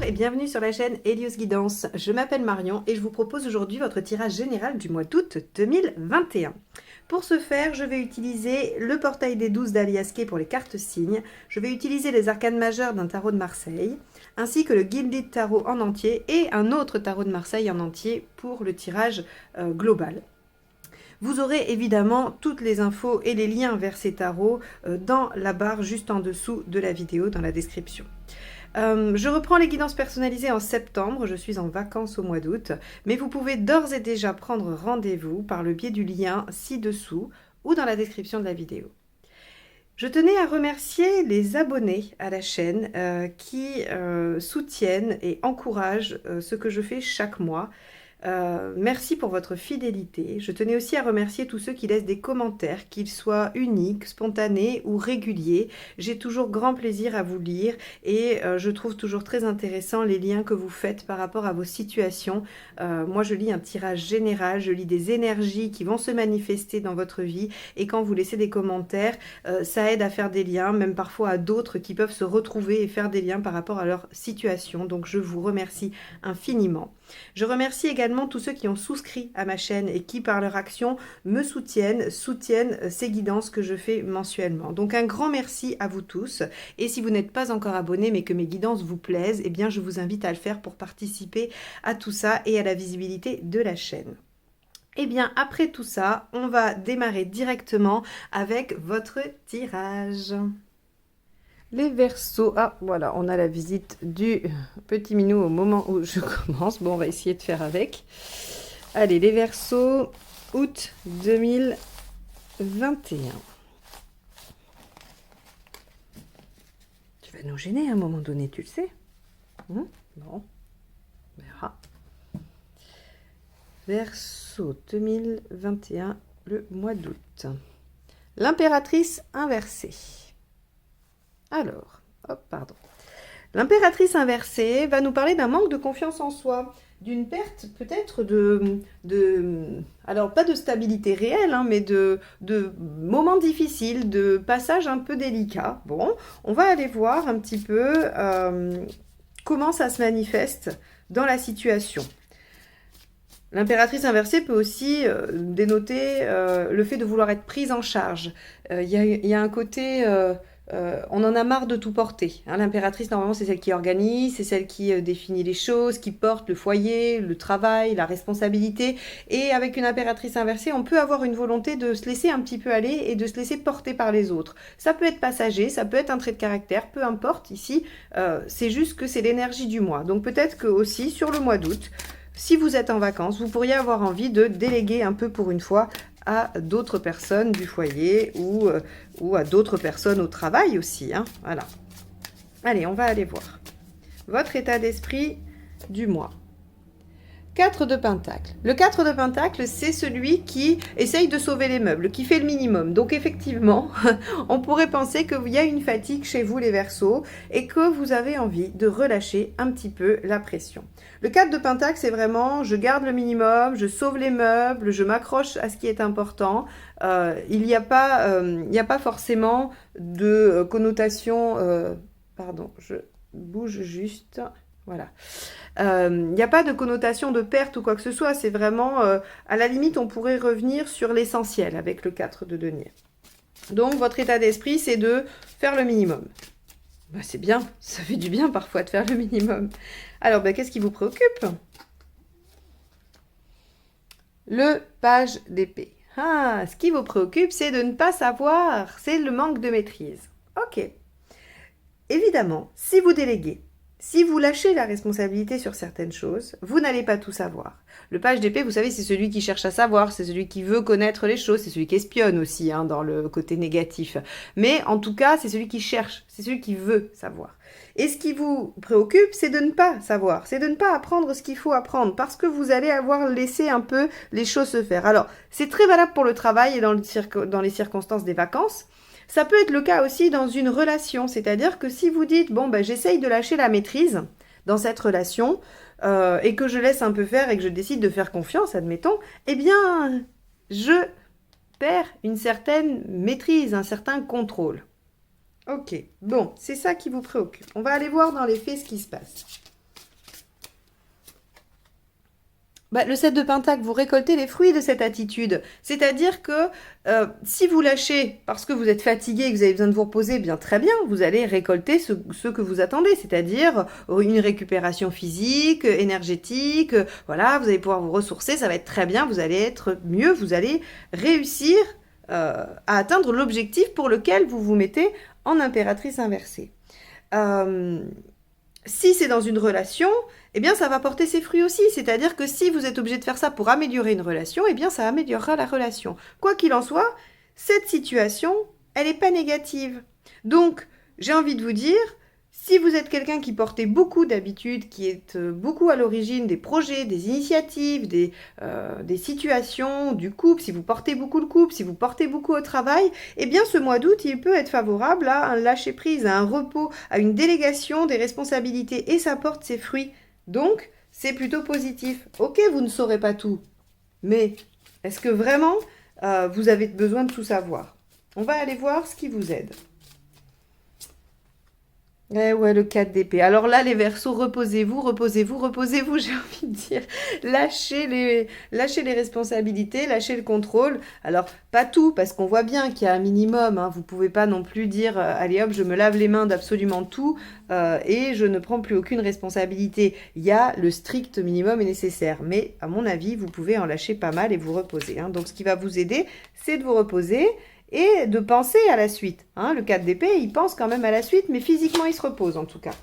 et bienvenue sur la chaîne Hélios Guidance. Je m'appelle Marion et je vous propose aujourd'hui votre tirage général du mois d'août 2021. Pour ce faire, je vais utiliser le portail des 12 d'Aliasqué pour les cartes signes. Je vais utiliser les arcanes majeures d'un tarot de Marseille, ainsi que le Gilded Tarot en entier et un autre tarot de Marseille en entier pour le tirage global. Vous aurez évidemment toutes les infos et les liens vers ces tarots dans la barre juste en dessous de la vidéo, dans la description. Je reprends les guidances personnalisées en septembre, je suis en vacances au mois d'août, mais vous pouvez d'ores et déjà prendre rendez-vous par le biais du lien ci-dessous ou dans la description de la vidéo. Je tenais à remercier les abonnés à la chaîne qui soutiennent et encouragent ce que je fais chaque mois. Merci pour votre fidélité. Je tenais aussi à remercier tous ceux qui laissent des commentaires, qu'ils soient uniques, spontanés ou réguliers. J'ai toujours grand plaisir à vous lire et je trouve toujours très intéressant les liens que vous faites par rapport à vos situations. Moi, je lis un tirage général, je lis des énergies qui vont se manifester dans votre vie et quand vous laissez des commentaires, ça aide à faire des liens, même parfois à d'autres qui peuvent se retrouver et faire des liens par rapport à leur situation. Donc, je vous remercie infiniment. Je remercie également tous ceux qui ont souscrit à ma chaîne et qui, par leur action, me soutiennent ces guidances que je fais mensuellement. Donc, un grand merci à vous tous. Et si vous n'êtes pas encore abonné, mais que mes guidances vous plaisent, eh bien, je vous invite à le faire pour participer à tout ça et à la visibilité de la chaîne. Eh bien, après tout ça, on va démarrer directement avec votre tirage. Les Verseaux, ah voilà, on a la visite du petit minou au moment où je commence. Bon, on va essayer de faire avec. Allez, les Verseaux, août 2021. Tu vas nous gêner à un moment donné, tu le sais. Bon, on verra. Verseau 2021, le mois d'août. L'impératrice inversée. Alors, hop, pardon. L'impératrice inversée va nous parler d'un manque de confiance en soi, d'une perte peut-être alors pas de stabilité réelle, hein, mais de moments difficiles, de passages un peu délicats. Bon, on va aller voir un petit peu comment ça se manifeste dans la situation. L'impératrice inversée peut aussi dénoter le fait de vouloir être prise en charge. Il y a un côté... on en a marre de tout porter. Hein, l'impératrice, normalement, c'est celle qui organise, c'est celle qui définit les choses, qui porte le foyer, le travail, la responsabilité. Et avec une impératrice inversée, on peut avoir une volonté de se laisser un petit peu aller et de se laisser porter par les autres. Ça peut être passager, ça peut être un trait de caractère, peu importe. Ici, c'est juste que c'est l'énergie du mois. Donc peut-être que aussi, sur le mois d'août, si vous êtes en vacances, vous pourriez avoir envie de déléguer un peu pour une fois à d'autres personnes du foyer ou à d'autres personnes au travail aussi. Hein, voilà. Allez, on va aller voir. Votre état d'esprit du mois. 4 de Pentacle. Le 4 de Pentacle, c'est celui qui essaye de sauver les meubles, qui fait le minimum. Donc effectivement, on pourrait penser qu'il y a une fatigue chez vous les Verseaux et que vous avez envie de relâcher un petit peu la pression. Le 4 de Pentacle, c'est vraiment je garde le minimum, je sauve les meubles, je m'accroche à ce qui est important. Il n'y a pas forcément de connotation... pardon, je bouge juste... Voilà. Il n'y a pas de connotation de perte ou quoi que ce soit. C'est vraiment, à la limite, on pourrait revenir sur l'essentiel avec le 4 de denier. Donc, votre état d'esprit, c'est de faire le minimum. Ben, c'est bien, ça fait du bien parfois de faire le minimum. Alors, ben, qu'est-ce qui vous préoccupe? Le page d'épée. Ah, ce qui vous préoccupe, c'est de ne pas savoir. C'est le manque de maîtrise. Ok. Évidemment, si vous déléguez, si vous lâchez la responsabilité sur certaines choses, vous n'allez pas tout savoir. Le page d'épée, vous savez, c'est celui qui cherche à savoir, c'est celui qui veut connaître les choses, c'est celui qui espionne aussi, hein, dans le côté négatif. Mais en tout cas, c'est celui qui cherche, c'est celui qui veut savoir. Et ce qui vous préoccupe, c'est de ne pas savoir, c'est de ne pas apprendre ce qu'il faut apprendre, parce que vous allez avoir laissé un peu les choses se faire. Alors, c'est très valable pour le travail et dans les circonstances des vacances. Ça peut être le cas aussi dans une relation, c'est-à-dire que si vous dites « bon, ben, j'essaye de lâcher la maîtrise dans cette relation et que je laisse un peu faire et que je décide de faire confiance, admettons, eh bien, je perds une certaine maîtrise, un certain contrôle. » Ok, bon, c'est ça qui vous préoccupe. On va aller voir dans les faits ce qui se passe. Bah, le 7 de Pentacle, vous récoltez les fruits de cette attitude. C'est-à-dire que si vous lâchez parce que vous êtes fatigué et que vous avez besoin de vous reposer, bien très bien, vous allez récolter ce que vous attendez, c'est-à-dire une récupération physique, énergétique, voilà, vous allez pouvoir vous ressourcer, ça va être très bien, vous allez être mieux, vous allez réussir à atteindre l'objectif pour lequel vous vous mettez en impératrice inversée. Si c'est dans une relation, eh bien ça va porter ses fruits aussi. C'est-à-dire que si vous êtes obligé de faire ça pour améliorer une relation, eh bien ça améliorera la relation. Quoi qu'il en soit, cette situation, elle n'est pas négative. Donc, j'ai envie de vous dire, si vous êtes quelqu'un qui portait beaucoup d'habitudes, qui est beaucoup à l'origine des projets, des initiatives, des situations, du couple, si vous portez beaucoup le couple, si vous portez beaucoup au travail, eh bien ce mois d'août, il peut être favorable à un lâcher-prise, à un repos, à une délégation des responsabilités et ça porte ses fruits. Donc, c'est plutôt positif. Ok, vous ne saurez pas tout, mais est-ce que vraiment vous avez besoin de tout savoir? On va aller voir ce qui vous aide. Eh ouais, le 4 d'épée. Alors là, les Verseaux, reposez-vous, reposez-vous, reposez-vous, j'ai envie de dire. Lâchez les responsabilités, lâchez le contrôle. Alors, pas tout, parce qu'on voit bien qu'il y a un minimum. Hein. Vous ne pouvez pas non plus dire, allez hop, je me lave les mains d'absolument tout et je ne prends plus aucune responsabilité. Il y a le strict minimum est nécessaire. Mais à mon avis, vous pouvez en lâcher pas mal et vous reposer. Hein. Donc, ce qui va vous aider, c'est de vous reposer et de penser à la suite. Hein, le 4 d'épée, il pense quand même à la suite, mais physiquement, il se repose en tout cas.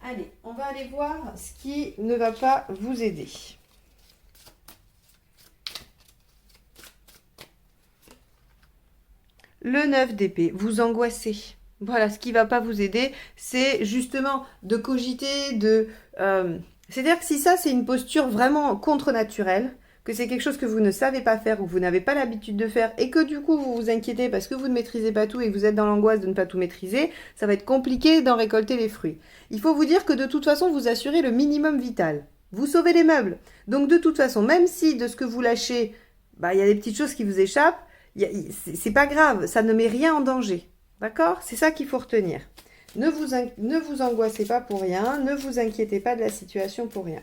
Allez, on va aller voir ce qui ne va pas vous aider. Le 9 d'épée, vous angoissez. Voilà, ce qui ne va pas vous aider, c'est justement de cogiter, c'est-à-dire que si ça, c'est une posture vraiment contre-naturelle, que c'est quelque chose que vous ne savez pas faire ou vous n'avez pas l'habitude de faire et que du coup vous vous inquiétez parce que vous ne maîtrisez pas tout et que vous êtes dans l'angoisse de ne pas tout maîtriser, ça va être compliqué d'en récolter les fruits. Il faut vous dire que de toute façon vous assurez le minimum vital. Vous sauvez les meubles. Donc de toute façon, même si de ce que vous lâchez, il y a des petites choses qui vous échappent, c'est pas grave, ça ne met rien en danger. D'accord? C'est ça qu'il faut retenir. Ne vous angoissez pas pour rien, ne vous inquiétez pas de la situation pour rien.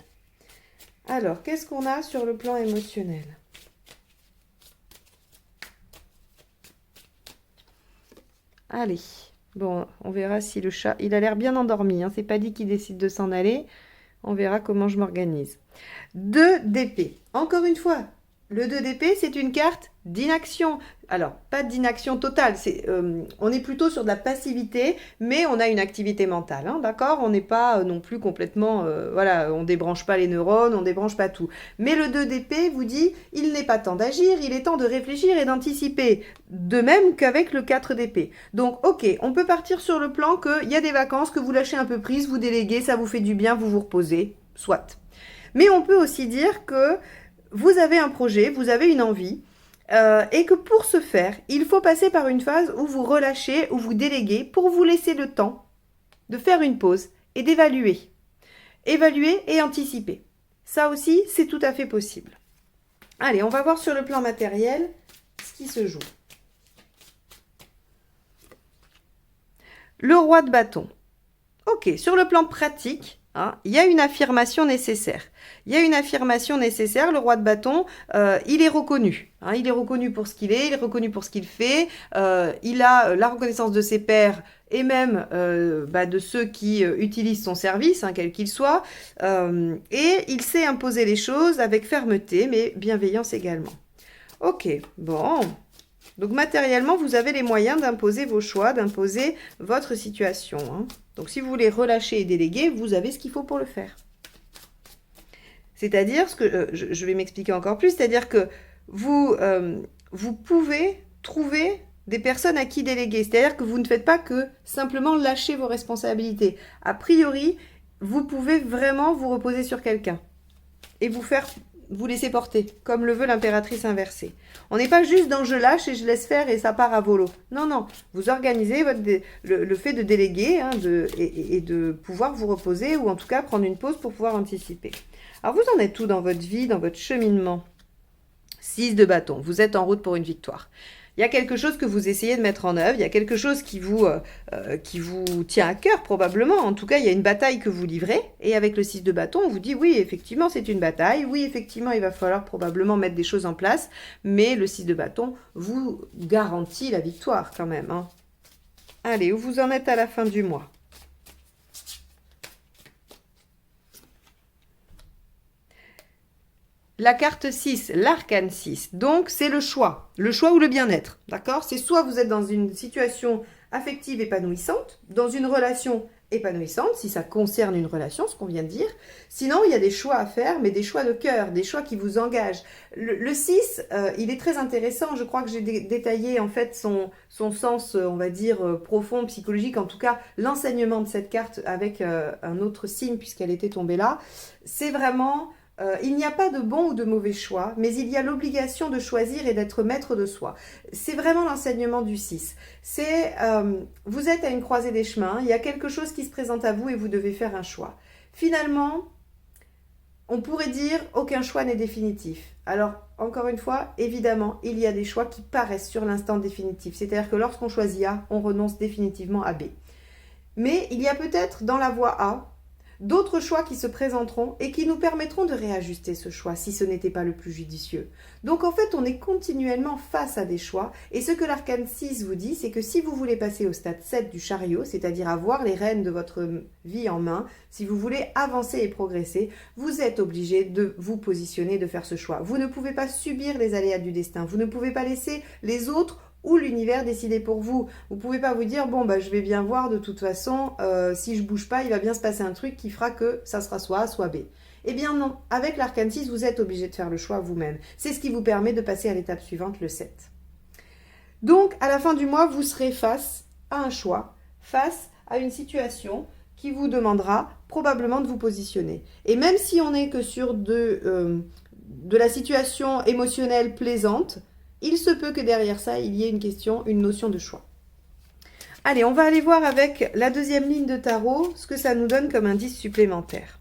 Alors, qu'est-ce qu'on a sur le plan émotionnel? Allez, bon, on verra si le chat... Il a l'air bien endormi, hein, c'est pas dit qu'il décide de s'en aller. On verra comment je m'organise. 2 d'épée. Encore une fois, le 2 d'épée, c'est une carte d'inaction. Alors, pas d'inaction totale, on est plutôt sur de la passivité, mais on a une activité mentale, hein, d'accord? On n'est pas non plus complètement, voilà, on débranche pas les neurones, on débranche pas tout. Mais le 2 d'épée vous dit, il n'est pas temps d'agir, il est temps de réfléchir et d'anticiper. De même qu'avec le 4 d'épée. Donc, ok, on peut partir sur le plan qu'il y a des vacances, que vous lâchez un peu prise, vous déléguez, ça vous fait du bien, vous vous reposez, soit. Mais on peut aussi dire que vous avez un projet, vous avez une envie, et que pour ce faire, il faut passer par une phase où vous relâchez, où vous déléguez, pour vous laisser le temps de faire une pause et d'évaluer. Évaluer et anticiper. Ça aussi, c'est tout à fait possible. Allez, on va voir sur le plan matériel ce qui se joue. Le roi de bâton. Ok, sur le plan pratique, hein, il y a une affirmation nécessaire. Il y a une affirmation nécessaire, le roi de bâton, il est reconnu. Hein, il est reconnu pour ce qu'il est, il est reconnu pour ce qu'il fait, il a la reconnaissance de ses pairs et même de ceux qui utilisent son service, hein, quel qu'il soit, et il sait imposer les choses avec fermeté, mais bienveillance également. Ok, bon... Donc matériellement, vous avez les moyens d'imposer vos choix, d'imposer votre situation. Hein. Donc si vous voulez relâcher et déléguer, vous avez ce qu'il faut pour le faire. C'est-à-dire, je vais m'expliquer encore plus, c'est-à-dire que vous pouvez trouver des personnes à qui déléguer. C'est-à-dire que vous ne faites pas que simplement lâcher vos responsabilités. A priori, vous pouvez vraiment vous reposer sur quelqu'un et vous laisser porter, comme le veut l'impératrice inversée. On n'est pas juste dans je lâche et je laisse faire et ça part à volo. Non, non. Vous organisez le fait de déléguer et de pouvoir vous reposer ou en tout cas prendre une pause pour pouvoir anticiper. Alors, vous en êtes où dans votre vie, dans votre cheminement? 6 de bâton. Vous êtes en route pour une victoire. Il y a quelque chose que vous essayez de mettre en œuvre, il y a quelque chose qui vous tient à cœur probablement. En tout cas, il y a une bataille que vous livrez. Et avec le 6 de bâton, on vous dit oui, effectivement, c'est une bataille. Oui, effectivement, il va falloir probablement mettre des choses en place. Mais le 6 de bâton vous garantit la victoire quand même, hein. Allez, où vous en êtes à la fin du mois? La carte 6, l'arcane 6, donc c'est le choix ou le bien-être, d'accord? C'est soit vous êtes dans une situation affective épanouissante, dans une relation épanouissante, si ça concerne une relation, ce qu'on vient de dire. Sinon, il y a des choix à faire, mais des choix de cœur, des choix qui vous engagent. Le 6, il est très intéressant, je crois que j'ai détaillé en fait son sens, on va dire, profond, psychologique, en tout cas l'enseignement de cette carte avec un autre signe puisqu'elle était tombée là. C'est vraiment... il n'y a pas de bon ou de mauvais choix, mais il y a l'obligation de choisir et d'être maître de soi. C'est vraiment l'enseignement du 6. C'est, vous êtes à une croisée des chemins, il y a quelque chose qui se présente à vous et vous devez faire un choix. Finalement, on pourrait dire aucun choix n'est définitif. Alors, encore une fois, évidemment, il y a des choix qui paraissent sur l'instant définitifs. C'est-à-dire que lorsqu'on choisit A, on renonce définitivement à B. Mais il y a peut-être dans la voie A, d'autres choix qui se présenteront et qui nous permettront de réajuster ce choix si ce n'était pas le plus judicieux. Donc en fait, on est continuellement face à des choix et ce que l'arcane 6 vous dit, c'est que si vous voulez passer au stade 7 du chariot, c'est-à-dire avoir les rênes de votre vie en main, si vous voulez avancer et progresser, vous êtes obligé de vous positionner, de faire ce choix. Vous ne pouvez pas subir les aléas du destin, vous ne pouvez pas laisser les autres ou l'univers décider pour vous. Vous ne pouvez pas vous dire, bon, bah, je vais bien voir, de toute façon, si je bouge pas, il va bien se passer un truc qui fera que ça sera soit A, soit B. Eh bien non, avec l'arcane 6, vous êtes obligé de faire le choix vous-même. C'est ce qui vous permet de passer à l'étape suivante, le 7. Donc, à la fin du mois, vous serez face à un choix, face à une situation qui vous demandera probablement de vous positionner. Et même si on n'est que sur de la situation émotionnelle plaisante, il se peut que derrière ça, il y ait une question, une notion de choix. Allez, on va aller voir avec la deuxième ligne de tarot ce que ça nous donne comme indice supplémentaire.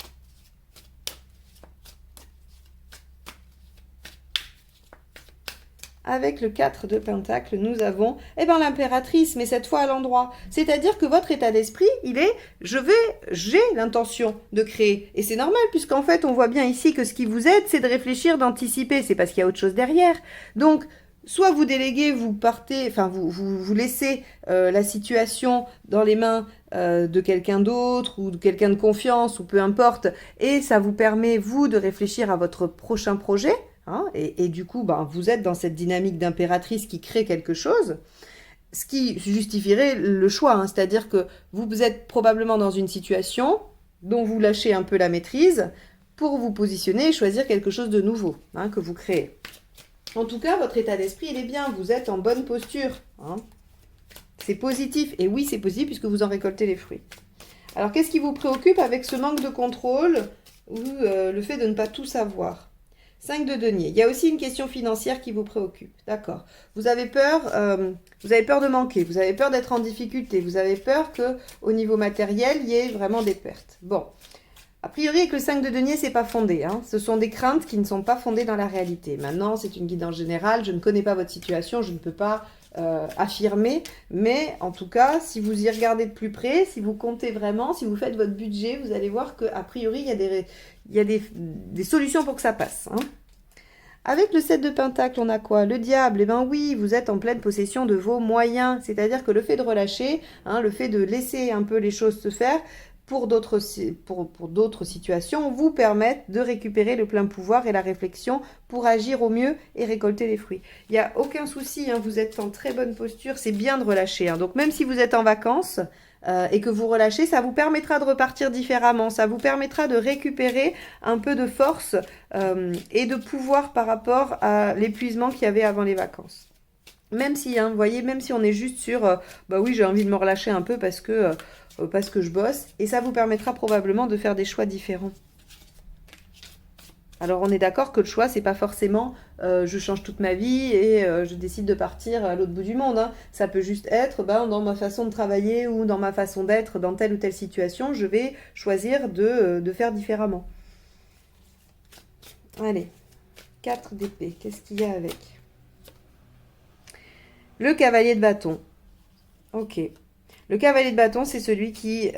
Avec le 4 de Pentacle, nous avons l'impératrice, mais cette fois à l'endroit. C'est-à-dire que votre état d'esprit, il est j'ai l'intention de créer. Et c'est normal, puisqu'en fait, on voit bien ici que ce qui vous aide, c'est de réfléchir, d'anticiper. C'est parce qu'il y a autre chose derrière. Donc, soit vous déléguez, vous partez, enfin, vous laissez la situation dans les mains de quelqu'un d'autre ou de quelqu'un de confiance ou peu importe, et ça vous permet, vous, de réfléchir à votre prochain projet. Hein, et du coup, vous êtes dans cette dynamique d'impératrice qui crée quelque chose, ce qui justifierait le choix. Hein, c'est-à-dire que vous êtes probablement dans une situation dont vous lâchez un peu la maîtrise pour vous positionner et choisir quelque chose de nouveau que vous créez. En tout cas, votre état d'esprit, il est bien. Vous êtes en bonne posture. Hein. C'est positif. Et oui, c'est positif puisque vous en récoltez les fruits. Alors, qu'est-ce qui vous préoccupe avec ce manque de contrôle ou le fait de ne pas tout savoir ? 5 de denier. Il y a aussi une question financière qui vous préoccupe. D'accord. Vous avez peur de manquer. Vous avez peur d'être en difficulté. Vous avez peur qu'au niveau matériel, il y ait vraiment des pertes. Bon. A priori, avec le 5 de denier, c'est pas fondé. Hein. Ce sont des craintes qui ne sont pas fondées dans la réalité. Maintenant, c'est une guidance générale. Je ne connais pas votre situation. Je ne peux pas affirmer. Mais en tout cas, si vous y regardez de plus près, si vous comptez vraiment, si vous faites votre budget, vous allez voir qu'a priori, il y a des solutions pour que ça passe. Hein. Avec le 7 de Pentacle, on a quoi? Le diable. Eh bien oui, vous êtes en pleine possession de vos moyens. C'est-à-dire que le fait de relâcher, le fait de laisser un peu les choses se faire, pour d'autres situations, vous permettent de récupérer le plein pouvoir et la réflexion pour agir au mieux et récolter les fruits. Il n'y a aucun souci, vous êtes en très bonne posture, c'est bien de relâcher. Donc même si vous êtes en vacances et que vous relâchez, ça vous permettra de repartir différemment, ça vous permettra de récupérer un peu de force et de pouvoir par rapport à l'épuisement qu'il y avait avant les vacances. Même si, vous voyez, même si on est juste sur, oui, j'ai envie de me relâcher un peu parce que je bosse, et ça vous permettra probablement de faire des choix différents. Alors on est d'accord que le choix, c'est pas forcément je change toute ma vie et je décide de partir à l'autre bout du monde. Hein. Ça peut juste être dans ma façon de travailler ou dans ma façon d'être dans telle ou telle situation, je vais choisir de faire différemment. Allez, 4 d'épée, qu'est-ce qu'il y a avec ? Le cavalier de bâton. Ok. Le cavalier de bâton, c'est celui qui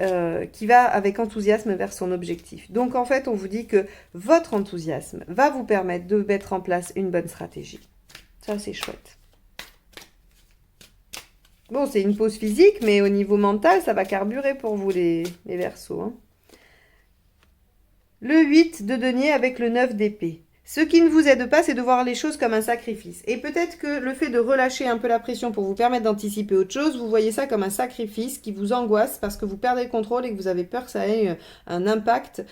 va avec enthousiasme vers son objectif. Donc, en fait, on vous dit que votre enthousiasme va vous permettre de mettre en place une bonne stratégie. Ça, c'est chouette. Bon, c'est une pause physique, mais au niveau mental, ça va carburer pour vous, les Verseaux. Hein. Le 8 de denier avec le 9 d'épée. Ce qui ne vous aide pas, c'est de voir les choses comme un sacrifice. Et peut-être que le fait de relâcher un peu la pression pour vous permettre d'anticiper autre chose, vous voyez ça comme un sacrifice qui vous angoisse parce que vous perdez le contrôle et que vous avez peur que ça ait un impact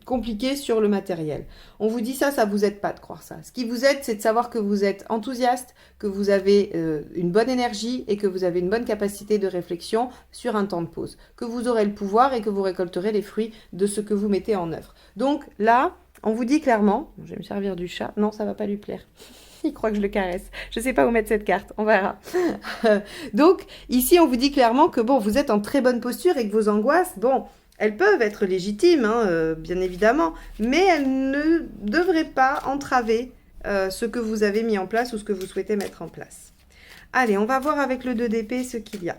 compliqué sur le matériel. On vous dit ça, ça vous aide pas de croire ça. Ce qui vous aide, c'est de savoir que vous êtes enthousiaste, que vous avez une bonne énergie et que vous avez une bonne capacité de réflexion sur un temps de pause. Que vous aurez le pouvoir et que vous récolterez les fruits de ce que vous mettez en œuvre. Donc là, on vous dit clairement, je vais me servir du chat, non ça va pas lui plaire, il croit que je le caresse, je sais pas où mettre cette carte, on verra. Donc ici on vous dit clairement que bon, vous êtes en très bonne posture et que vos angoisses, bon, elles peuvent être légitimes, hein, bien évidemment, mais elles ne devraient pas entraver ce que vous avez mis en place ou ce que vous souhaitez mettre en place. Allez, on va voir avec le 2 d'épée ce qu'il y a.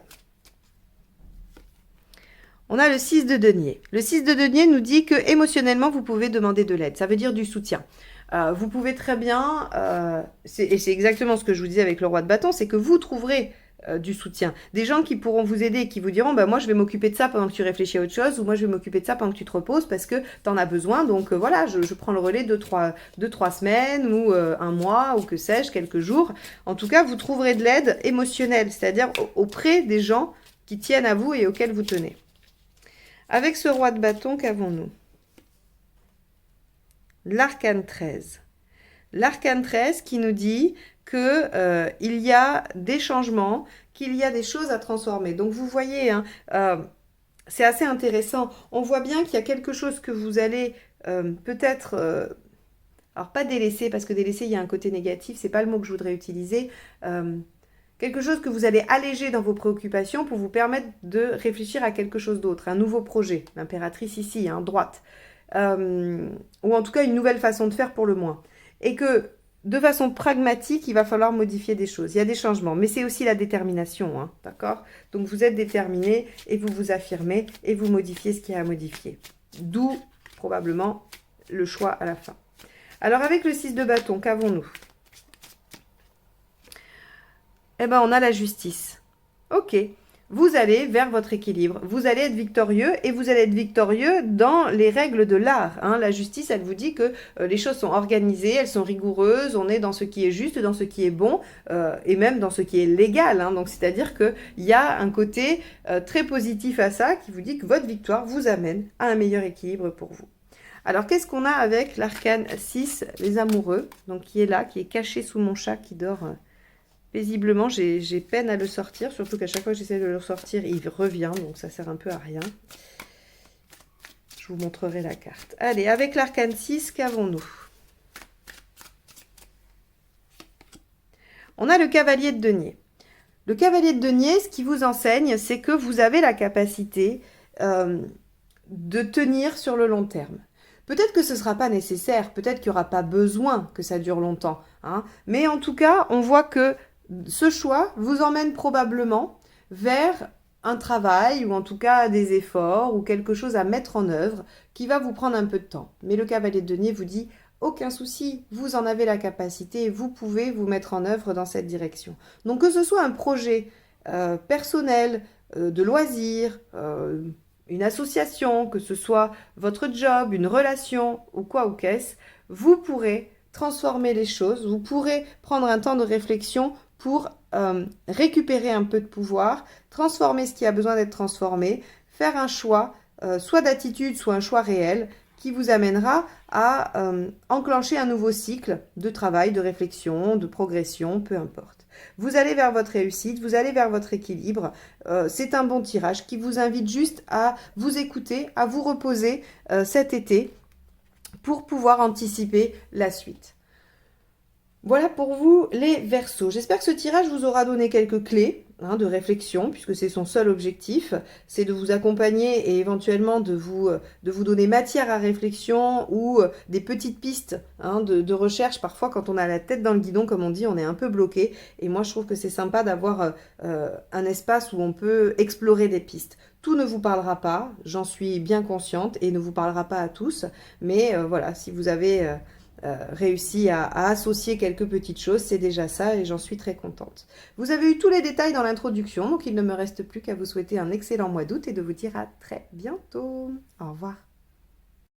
On a le 6 de denier. Le 6 de denier nous dit que émotionnellement, vous pouvez demander de l'aide. Ça veut dire du soutien. Vous pouvez très bien, et c'est exactement ce que je vous disais avec le roi de bâton, c'est que vous trouverez du soutien. Des gens qui pourront vous aider et qui vous diront, bah, moi je vais m'occuper de ça pendant que tu réfléchis à autre chose, ou moi je vais m'occuper de ça pendant que tu te reposes parce que tu en as besoin. Donc voilà, je prends le relais de 3 semaines ou un mois ou que sais-je, quelques jours. En tout cas, vous trouverez de l'aide émotionnelle, c'est-à-dire auprès des gens qui tiennent à vous et auxquels vous tenez. Avec ce roi de bâton, qu'avons-nous? L'arcane 13. L'arcane 13 qui nous dit qu'il y a des changements, qu'il y a des choses à transformer. Donc vous voyez, hein, c'est assez intéressant. On voit bien qu'il y a quelque chose que vous allez peut-être... alors pas délaisser, parce que délaisser, il y a un côté négatif, c'est pas le mot que je voudrais utiliser. Quelque chose que vous allez alléger dans vos préoccupations pour vous permettre de réfléchir à quelque chose d'autre, un nouveau projet, l'impératrice ici, hein, droite, ou en tout cas une nouvelle façon de faire pour le moins. Et que de façon pragmatique, il va falloir modifier des choses. Il y a des changements, mais c'est aussi la détermination, hein, d'accord? Donc vous êtes déterminé et vous vous affirmez et vous modifiez ce qu'il y a à modifier. D'où probablement le choix à la fin. Alors avec le 6 de bâton, qu'avons-nous? Eh bien, on a la justice. Ok, vous allez vers votre équilibre. Vous allez être victorieux et vous allez être victorieux dans les règles de l'art. Hein. La justice, elle vous dit que les choses sont organisées, elles sont rigoureuses, on est dans ce qui est juste, dans ce qui est bon et même dans ce qui est légal. Hein. Donc, c'est-à-dire qu'il y a un côté très positif à ça qui vous dit que votre victoire vous amène à un meilleur équilibre pour vous. Alors, qu'est-ce qu'on a avec l'arcane 6, les amoureux, donc qui est là, qui est caché sous mon chat qui dort paisiblement. J'ai peine à le sortir, surtout qu'à chaque fois que j'essaie de le sortir, il revient, donc ça sert un peu à rien. Je vous montrerai la carte. Allez, avec l'arcane 6, qu'avons-nous? On a le cavalier de denier. Le cavalier de denier, ce qui vous enseigne, c'est que vous avez la capacité de tenir sur le long terme. Peut-être que ce ne sera pas nécessaire, peut-être qu'il n'y aura pas besoin que ça dure longtemps. Hein, mais en tout cas, on voit que ce choix vous emmène probablement vers un travail ou en tout cas des efforts ou quelque chose à mettre en œuvre qui va vous prendre un peu de temps. Mais le cavalier de denier vous dit aucun souci, vous en avez la capacité, vous pouvez vous mettre en œuvre dans cette direction. Donc que ce soit un projet personnel, de loisirs, une association, que ce soit votre job, une relation ou quoi ou qu'est-ce, vous pourrez transformer les choses, vous pourrez prendre un temps de réflexion pour récupérer un peu de pouvoir, transformer ce qui a besoin d'être transformé, faire un choix, soit d'attitude, soit un choix réel, qui vous amènera à enclencher un nouveau cycle de travail, de réflexion, de progression, peu importe. Vous allez vers votre réussite, vous allez vers votre équilibre. C'est un bon tirage qui vous invite juste à vous écouter, à vous reposer cet été pour pouvoir anticiper la suite. Voilà pour vous les Verseaux. J'espère que ce tirage vous aura donné quelques clés de réflexion, puisque c'est son seul objectif, c'est de vous accompagner et éventuellement de vous donner matière à réflexion ou des petites pistes de recherche. Parfois, quand on a la tête dans le guidon, comme on dit, on est un peu bloqué. Et moi, je trouve que c'est sympa d'avoir un espace où on peut explorer des pistes. Tout ne vous parlera pas, j'en suis bien consciente, et ne vous parlera pas à tous. Mais voilà, si vous avez réussi à associer quelques petites choses, c'est déjà ça et j'en suis très contente. Vous avez eu tous les détails dans l'introduction, donc il ne me reste plus qu'à vous souhaiter un excellent mois d'août et de vous dire à très bientôt. Au revoir.